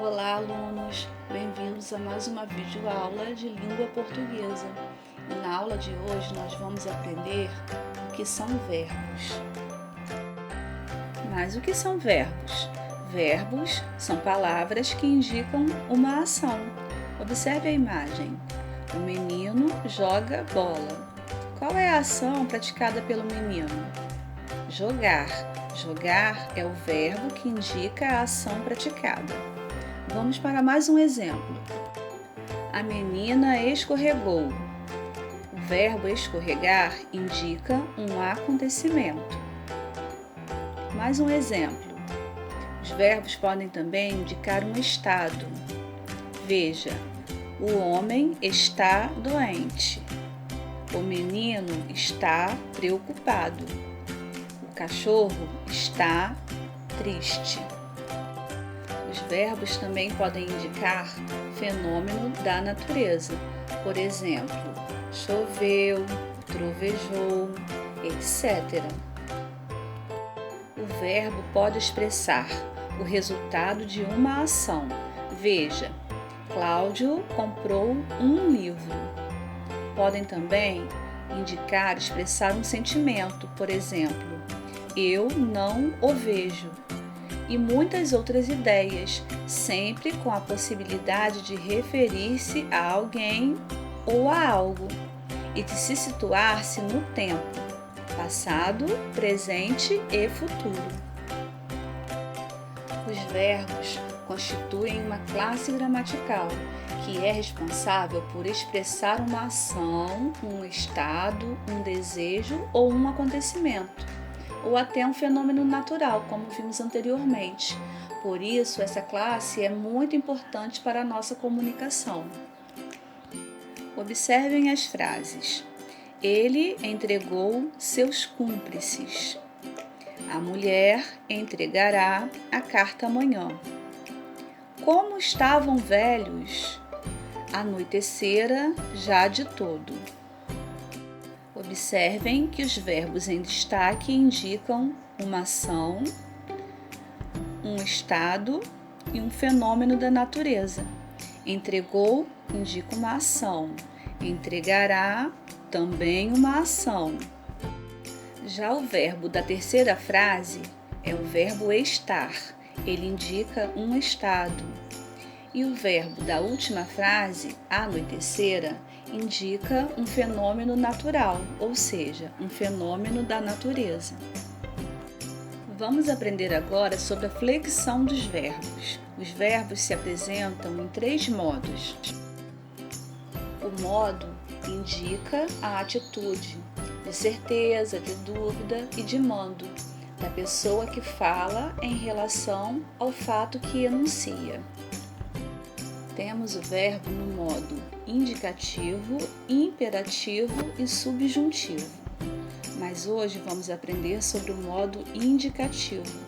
Olá, alunos! Bem-vindos a mais uma videoaula de língua portuguesa. E na aula de hoje nós vamos aprender o que são verbos. Mas o que são verbos? Verbos são palavras que indicam uma ação. Observe a imagem. O menino joga bola. Qual é a ação praticada pelo menino? Jogar. Jogar é o verbo que indica a ação praticada. Vamos para mais um exemplo. A menina escorregou. O verbo escorregar indica um acontecimento. Mais um exemplo. Os verbos podem também indicar um estado. Veja, o homem está doente. O menino está preocupado. O cachorro está triste. Os verbos também podem indicar fenômeno da natureza. Por exemplo, choveu, trovejou, etc. O verbo pode expressar o resultado de uma ação. Veja, Cláudio comprou um livro. Podem também expressar um sentimento. Por exemplo, eu não o vejo. E muitas outras ideias, sempre com a possibilidade de referir-se a alguém ou a algo e de se situar-se no tempo, passado, presente e futuro. Os verbos constituem uma classe gramatical que é responsável por expressar uma ação, um estado, um desejo ou um acontecimento, ou até um fenômeno natural, como vimos anteriormente. Por isso, essa classe é muito importante para a nossa comunicação. Observem as frases. Ele entregou seus cúmplices. A mulher entregará a carta amanhã. Como estavam velhos, anoitecera já de todo. Observem que os verbos em destaque indicam uma ação, um estado e um fenômeno da natureza. Entregou indica uma ação, entregará também uma ação. Já o verbo da terceira frase é o verbo estar, ele indica um estado. E o verbo da última frase, anoitecera, indica um fenômeno natural, ou seja, um fenômeno da natureza. Vamos aprender agora sobre a flexão dos verbos. Os verbos se apresentam em 3 modos. O modo indica a atitude de certeza, de dúvida e de mando da pessoa que fala em relação ao fato que enuncia. Temos o verbo no modo indicativo, imperativo e subjuntivo. Mas hoje vamos aprender sobre o modo indicativo,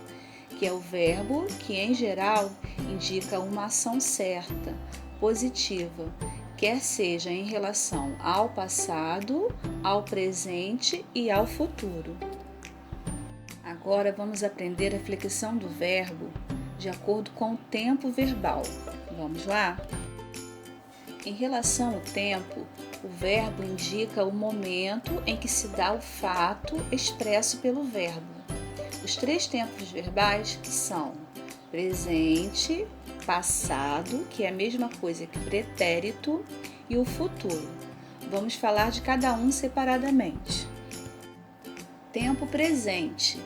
que é o verbo que, em geral, indica uma ação certa, positiva, quer seja em relação ao passado, ao presente e ao futuro. Agora vamos aprender a flexão do verbo de acordo com o tempo verbal. Vamos lá? Em relação ao tempo, o verbo indica o momento em que se dá o fato expresso pelo verbo. Os 3 tempos verbais são presente, passado, que é a mesma coisa que pretérito, e o futuro. Vamos falar de cada um separadamente. Tempo presente.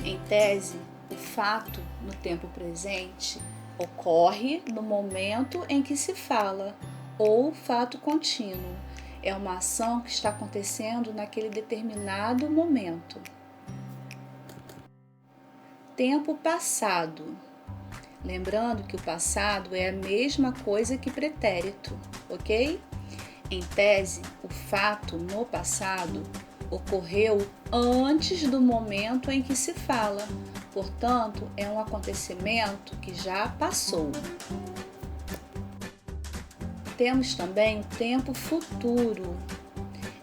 Em tese, o fato no tempo presente ocorre no momento em que se fala, ou fato contínuo. É uma ação que está acontecendo naquele determinado momento. Tempo passado. Lembrando que o passado é a mesma coisa que pretérito, ok? Em tese, o fato no passado ocorreu antes do momento em que se fala, portanto, é um acontecimento que já passou. Temos também o tempo futuro.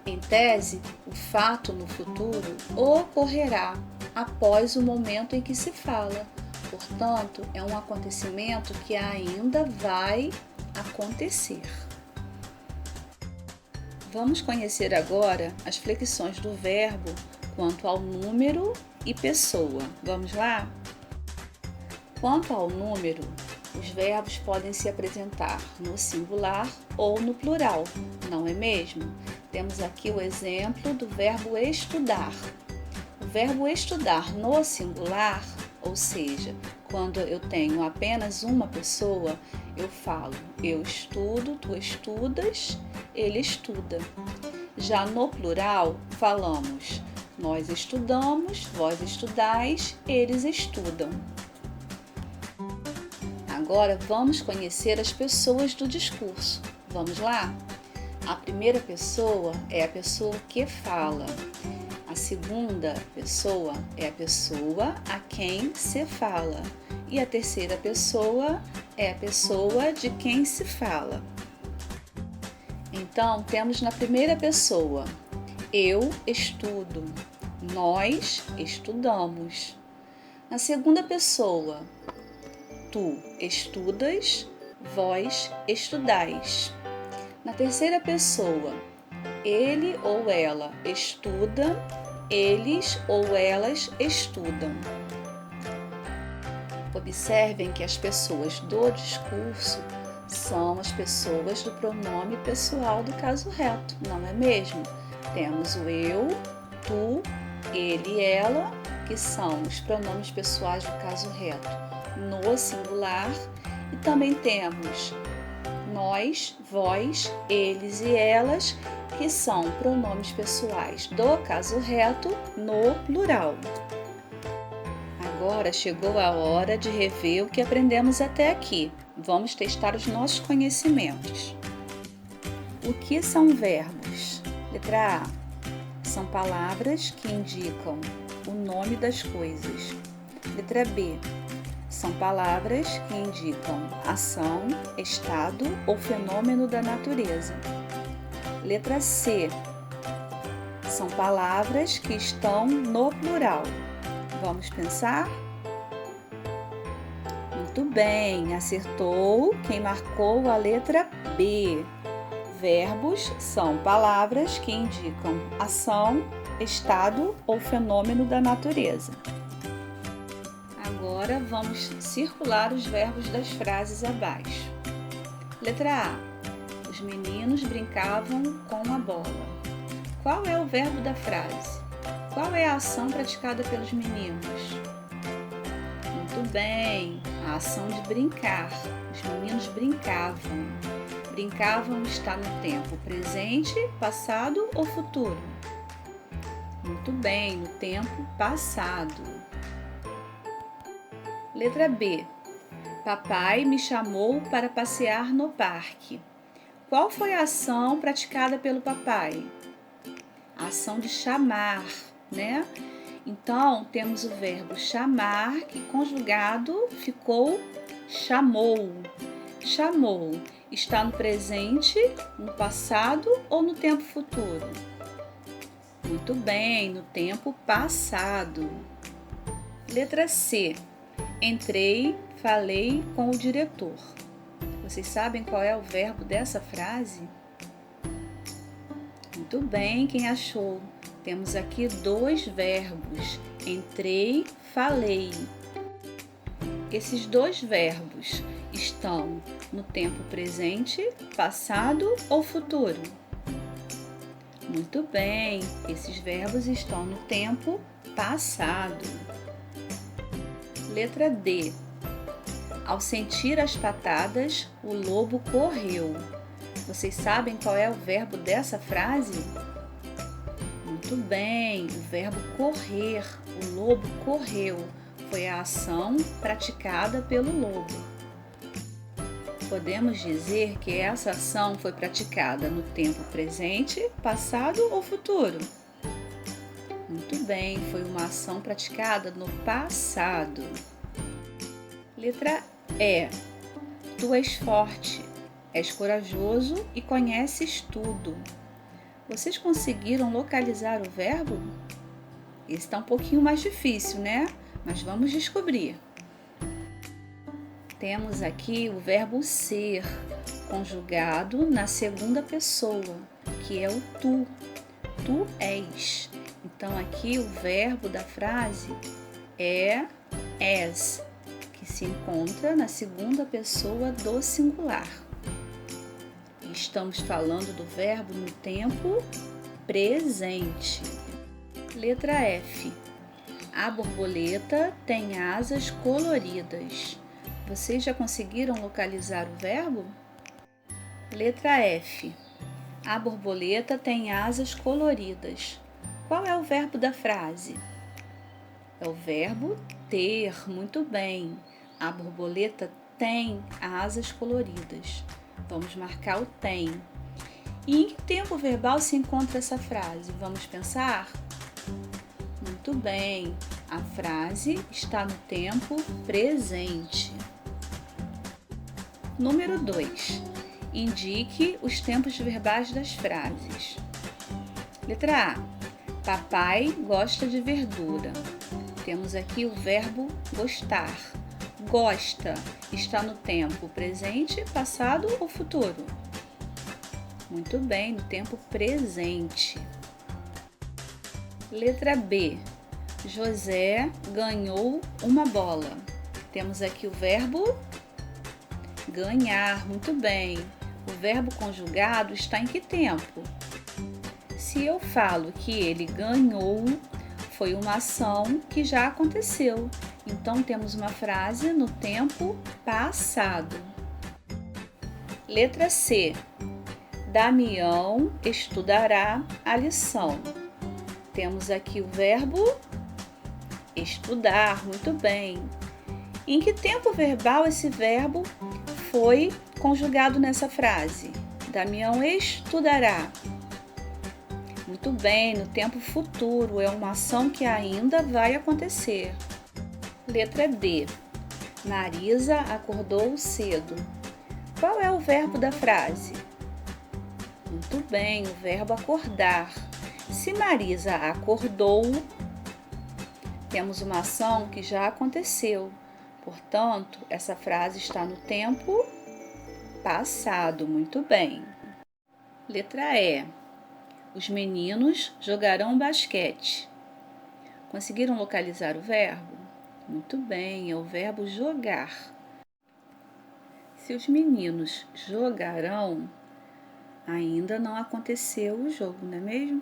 Em tese, o fato no futuro ocorrerá após o momento em que se fala, portanto, é um acontecimento que ainda vai acontecer. Vamos conhecer agora as flexões do verbo quanto ao número e pessoa. Vamos lá? Quanto ao número, os verbos podem se apresentar no singular ou no plural, não é mesmo? Temos aqui o exemplo do verbo estudar. O verbo estudar no singular, ou seja, quando eu tenho apenas uma pessoa, eu falo eu estudo, tu estudas, ele estuda. Já no plural, falamos nós estudamos, vós estudais, eles estudam. Agora vamos conhecer as pessoas do discurso. Vamos lá? A primeira pessoa é a pessoa que fala. A segunda pessoa é a pessoa a quem se fala. E a terceira pessoa é a pessoa de quem se fala. Então, temos na primeira pessoa, eu estudo, nós estudamos. Na segunda pessoa, tu estudas, vós estudais. Na terceira pessoa, ele ou ela estuda, eles ou elas estudam. Observem que as pessoas do discurso são as pessoas do pronome pessoal do caso reto, não é mesmo? Temos o eu, tu, ele e ela, que são os pronomes pessoais do caso reto no singular, e também temos nós, vós, eles e elas, que são pronomes pessoais do caso reto no plural. Agora chegou a hora de rever o que aprendemos até aqui. Vamos testar os nossos conhecimentos. O que são verbos? Letra A. São palavras que indicam o nome das coisas. Letra B. São palavras que indicam ação, estado ou fenômeno da natureza. Letra C. São palavras que estão no plural. Vamos pensar? Muito bem, acertou quem marcou a letra B. Verbos são palavras que indicam ação, estado ou fenômeno da natureza. Agora vamos circular os verbos das frases abaixo. Letra A. Os meninos brincavam com a bola. Qual é o verbo da frase? Qual é a ação praticada pelos meninos? Muito bem, a ação de brincar. Os meninos brincavam. Brincavam está no tempo presente, passado ou futuro? Muito bem, no tempo passado. Letra B. Papai me chamou para passear no parque. Qual foi a ação praticada pelo papai? A ação de chamar, né? Então, temos o verbo chamar, que conjugado ficou chamou. Chamou. Está no presente, no passado ou no tempo futuro? Muito bem, no tempo passado. Letra C. Entrei, falei com o diretor. Vocês sabem qual é o verbo dessa frase? Muito bem, quem achou? Temos aqui dois verbos, entrei, falei. Esses dois verbos estão no tempo presente, passado ou futuro? Muito bem, esses verbos estão no tempo passado. Letra D. Ao sentir as patadas, o lobo correu. Vocês sabem qual é o verbo dessa frase? Muito bem, o verbo correr. O lobo correu. Foi a ação praticada pelo lobo. Podemos dizer que essa ação foi praticada no tempo presente, passado ou futuro? Muito bem, foi uma ação praticada no passado. Letra E. Tu és forte, és corajoso e conheces tudo. Vocês conseguiram localizar o verbo? Esse está um pouquinho mais difícil, né? Mas vamos descobrir. Temos aqui o verbo ser, conjugado na segunda pessoa, que é o tu. Tu és. Então, aqui o verbo da frase é és, que se encontra na segunda pessoa do singular. Estamos falando do verbo no tempo presente. Letra F. A borboleta tem asas coloridas. Vocês já conseguiram localizar o verbo? Letra F. A borboleta tem asas coloridas. Qual é o verbo da frase? É o verbo ter. Muito bem. A borboleta tem asas coloridas. Vamos marcar o tem. E em que tempo verbal se encontra essa frase? Vamos pensar? Muito bem. A frase está no tempo presente. Número 2. Indique os tempos verbais das frases. Letra A. Papai gosta de verdura. Temos aqui o verbo gostar. Gosta está no tempo presente, passado ou futuro? Muito bem, no tempo presente. Letra B. José ganhou uma bola. Temos aqui o verbo ganhar. Muito bem. O verbo conjugado está em que tempo? Se eu falo que ele ganhou, foi uma ação que já aconteceu. Então, temos uma frase no tempo passado. Letra C. Damião estudará a lição. Temos aqui o verbo estudar. Muito bem. Em que tempo verbal esse verbo foi conjugado nessa frase? Damião estudará. Muito bem, no tempo futuro, é uma ação que ainda vai acontecer. Letra D. Marisa acordou cedo. Qual é o verbo da frase? Muito bem, o verbo acordar. Se Marisa acordou, temos uma ação que já aconteceu. Portanto, essa frase está no tempo passado. Muito bem. Letra E. Os meninos jogarão basquete. Conseguiram localizar o verbo? Muito bem, é o verbo jogar. Se os meninos jogarão, ainda não aconteceu o jogo, não é mesmo?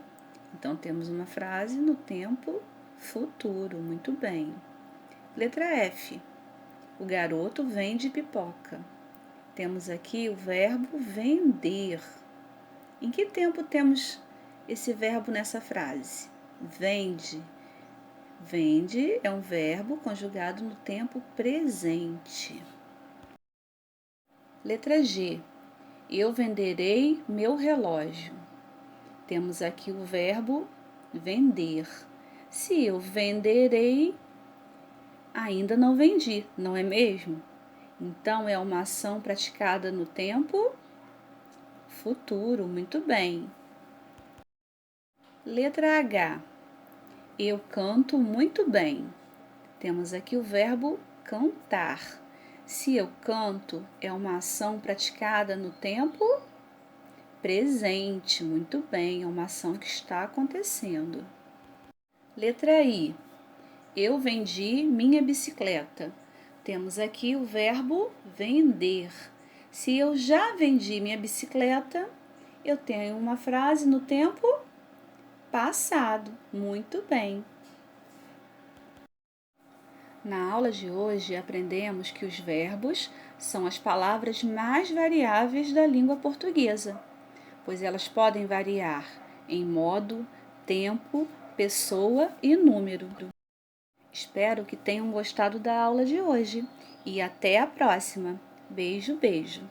Então, temos uma frase no tempo futuro. Muito bem. Letra F. O garoto vende pipoca. Temos aqui o verbo vender. Em que tempo temos esse verbo nessa frase? Vende. Vende é um verbo conjugado no tempo presente. Letra G. Eu venderei meu relógio. Temos aqui o verbo vender. Se eu venderei, ainda não vendi, não é mesmo? Então, é uma ação praticada no tempo futuro. Muito bem. Letra H. Eu canto muito bem. Temos aqui o verbo cantar. Se eu canto, é uma ação praticada no tempo presente. Muito bem, é uma ação que está acontecendo. Letra I. Eu vendi minha bicicleta. Temos aqui o verbo vender. Se eu já vendi minha bicicleta, eu tenho uma frase no tempo passado. Muito bem. Na aula de hoje, aprendemos que os verbos são as palavras mais variáveis da língua portuguesa, pois elas podem variar em modo, tempo, pessoa e número. Espero que tenham gostado da aula de hoje e até a próxima. Beijo, beijo!